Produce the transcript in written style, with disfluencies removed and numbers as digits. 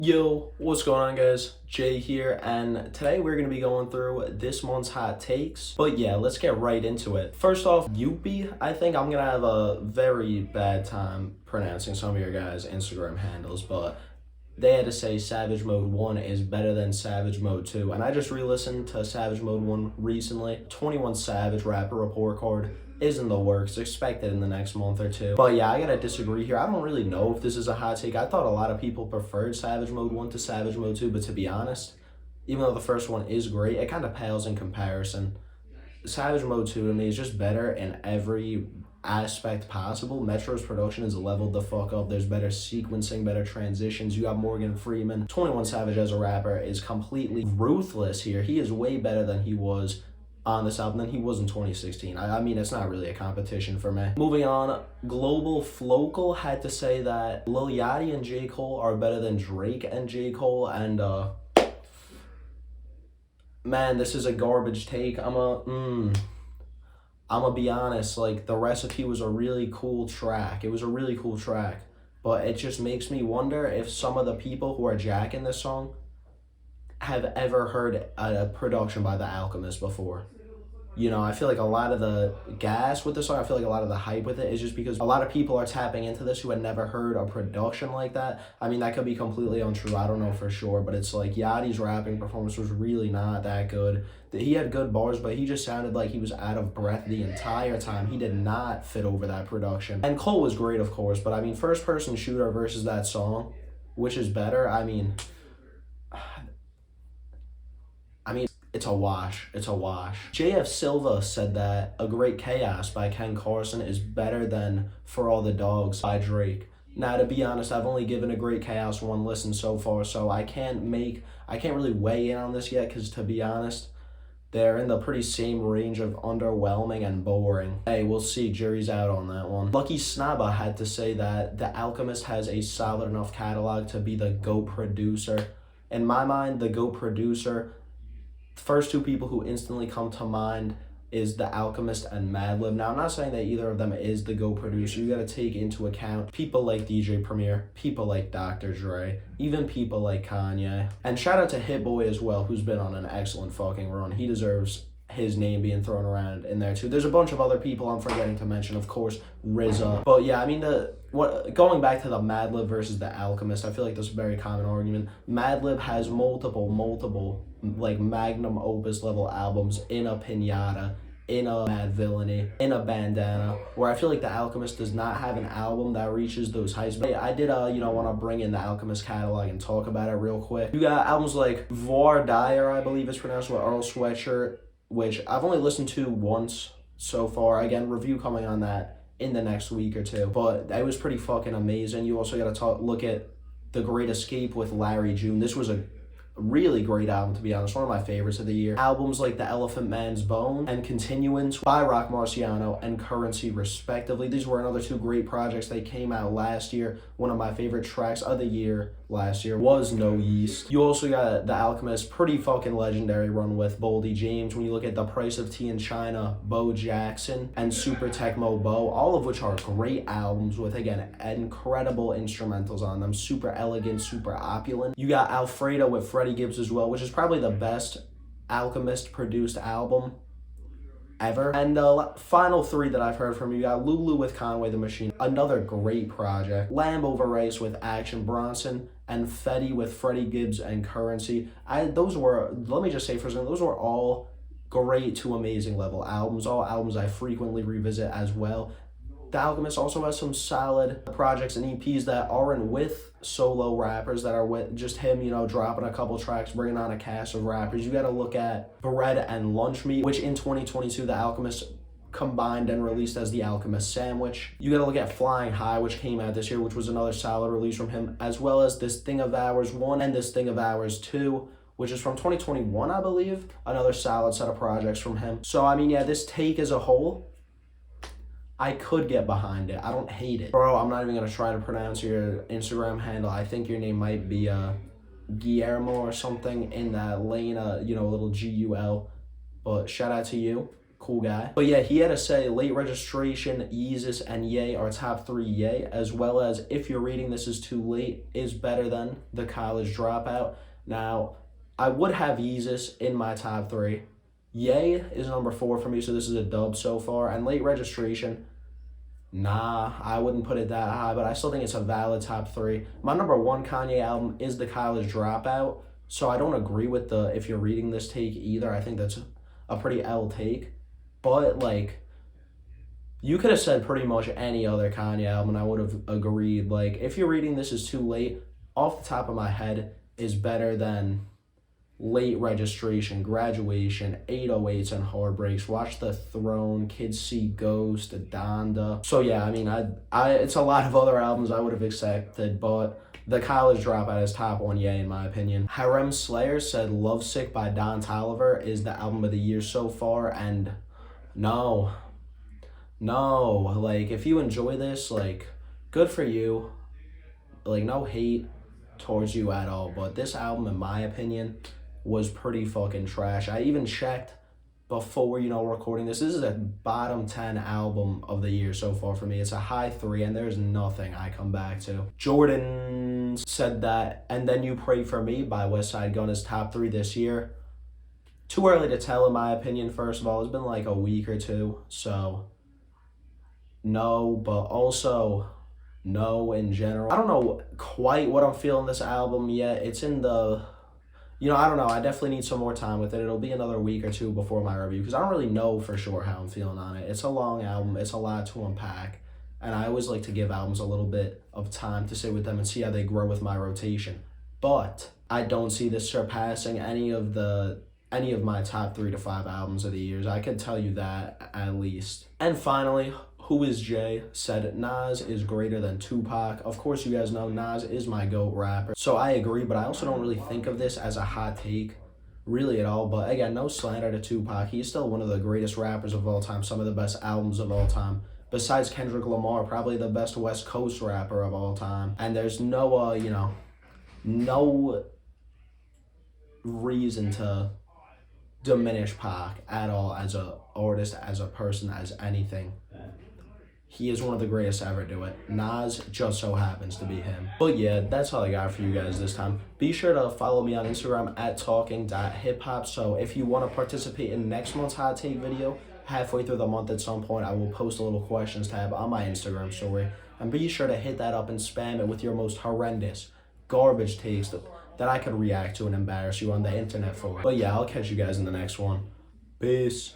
Yo, what's going on, guys? Jay here, and today we're going to be going through this month's hot takes. But yeah, let's get right into it. First off, Yuppie, I think I'm going to have a very bad time pronouncing some of your guys' Instagram handles, but they had to say Savage Mode 1 is better than Savage Mode 2. And I just re-listened to Savage Mode 1 recently. 21 Savage rapper report card is in the works, expected in the next month or two. But yeah, I gotta disagree here. I don't really know if this is a hot take. I thought a lot of people preferred Savage Mode 1 to Savage Mode 2, but to be honest, even though the first one is great, it kind of pales in comparison. Savage Mode 2 to me is just better in every aspect possible. Metro's production is leveled the fuck up. There's better sequencing, better transitions. You got Morgan Freeman. 21 Savage as a rapper is completely ruthless here. He is way better than he was on this album than he was in 2016. I mean, it's not really a competition for me. Moving on, Global Flocal had to say that Lil Yachty and J. Cole are better than Drake and J. Cole, and man, this is a garbage take. I'ma be honest, like, the Recipe was a really cool track. It was a really cool track, but it just makes me wonder if some of the people who are jacking this song have ever heard a production by The Alchemist before. You know, I feel like a lot of the gas with this song, I feel like a lot of the hype with it is just because a lot of people are tapping into this who had never heard a production like that. I mean, that could be completely untrue. I don't know for sure, but it's like Yachty's rapping performance was really not that good. He had good bars, but he just sounded like he was out of breath the entire time. He did not fit over that production. And Cole was great, of course, but I mean, first person shooter versus that song, which is better? I mean, it's a wash. It's a wash. JF Silva said that A Great Chaos by Ken Carson is better than For All the Dogs by Drake. Now, to be honest, I've only given A Great Chaos one listen so far, so I can't really weigh in on this yet, because to be honest, they're in the pretty same range of underwhelming and boring. Hey, we'll see. Jury's out on that one. Lucky Snaba had to say that The Alchemist has a solid enough catalog to be the GOAT producer. In my mind, the GOAT producer, first two people who instantly come to mind is The Alchemist and Madlib. Now, I'm not saying that either of them is the GOAT producer. You gotta take into account people like DJ Premier, people like Dr. Dre, even people like Kanye. And shout out to Hit Boy as well, who's been on an excellent fucking run. He deserves his name being thrown around in there too. There's a bunch of other people I'm forgetting to mention, of course, RZA. But yeah, I mean, going back to the Madlib versus The Alchemist, I feel like that's a very common argument. Madlib has multiple like magnum opus level albums in a Pinata, in a Madvillainy, in a Bandana, where I feel like The Alchemist does not have an album that reaches those heights. But I did want to bring in The Alchemist catalog and talk about it real quick. You got albums like Voir Dire, I believe it's pronounced, with Earl Sweatshirt, which I've only listened to once so far. Again, review coming on that in the next week or two. But it was pretty fucking amazing. You also got to look at The Great Escape with Larry June. This was a really great album, to be honest. One of my favorites of the year. Albums like The Elephant Man's Bone and Continuance by Rock Marciano and Currency, respectively. These were another two great projects. They came out last year. One of my favorite tracks of the year last year was No Yeast. You also got The Alchemist, pretty fucking legendary run with Boldy James. When you look at The Price of Tea in China, Bo Jackson, and Super Tecmo Bo, all of which are great albums with, again, incredible instrumentals on them. Super elegant, super opulent. You got Alfredo with Freddie Gibbs as well, which is probably the best Alchemist produced album ever. And the final three that I've heard from you got Lulu with Conway the Machine, another great project. Lamb Over Rice with Action Bronson, and Fetty with Freddie Gibbs and Currency. Let me just say for a second, those were all great to amazing level albums, all albums I frequently revisit as well. The Alchemist also has some solid projects and EPs that aren't with solo rappers, that are with just him, dropping a couple tracks, bringing on a cast of rappers. You got to look at Bread and Lunch Meat, which in 2022, The Alchemist combined and released as The Alchemist Sandwich. You got to look at Flying High, which came out this year, which was another solid release from him, as well as This Thing of Ours 1 and This Thing of Ours 2, which is from 2021, I believe. Another solid set of projects from him. So, I mean, yeah, this take as a whole, I could get behind it. I don't hate it. Bro, I'm not even going to try to pronounce your Instagram handle. I think your name might be Guillermo or something in that lane, a little GUL. But shout out to you. Cool guy. But yeah, he had to say Late Registration, Yeezus, and Ye are top 3 Ye, as well as If You're Reading This Is Too Late is better than The College Dropout. Now, I would have Yeezus in my top 3. Ye is number 4 for me, so this is a dub so far. And Late Registration, nah, I wouldn't put it that high, but I still think it's a valid top 3. My number 1 Kanye album is The College Dropout, so I don't agree with the If You're Reading This take either. I think that's a pretty L take. But, like, you could have said pretty much any other Kanye album and I would have agreed. Like, If You're Reading This Is Too Late, off the top of my head, is better than Late Registration, Graduation, 808s, and Heartbreaks. Watch The Throne, Kids See Ghost, Donda. So yeah, I mean, I it's a lot of other albums I would have accepted, but The College Dropout is top 1 Ye in my opinion. Harem Slayer said Lovesick by Don Toliver is the album of the year so far, and no, like, if you enjoy this, like, good for you. Like, no hate towards you at all, but this album, in my opinion, was pretty fucking trash. I even checked before, recording this. This is a bottom 10 album of the year so far for me. It's a high 3, and there's nothing I come back to. Jordan said that And Then You Pray For Me by Westside Gunn is top 3 this year. Too early to tell, in my opinion, first of all. It's been like a week or two, so no, but also no in general. I don't know quite what I'm feeling this album yet. It's in the, I don't know. I definitely need some more time with it. It'll be another week or two before my review because I don't really know for sure how I'm feeling on it. It's a long album. It's a lot to unpack. And I always like to give albums a little bit of time to sit with them and see how they grow with my rotation. But I don't see this surpassing any of my top 3 to 5 albums of the years. I can tell you that at least. And finally, Who Is Jay said Nas is greater than Tupac. Of course, you guys know Nas is my GOAT rapper. So I agree, but I also don't really think of this as a hot take really at all. But again, no slander to Tupac. He's still one of the greatest rappers of all time, some of the best albums of all time. Besides Kendrick Lamar, probably the best West Coast rapper of all time. And there's no, no reason to diminish Pac at all as a artist, as a person, as anything. He is one of the greatest to ever do it. Nas just so happens to be him. But yeah, that's all I got for you guys this time. Be sure to follow me on Instagram at talking.hiphop. So if you want to participate in next month's hot take video, halfway through the month at some point, I will post a little questions tab on my Instagram story. And be sure to hit that up and spam it with your most horrendous, garbage takes that I could react to and embarrass you on the internet for. But yeah, I'll catch you guys in the next one. Peace.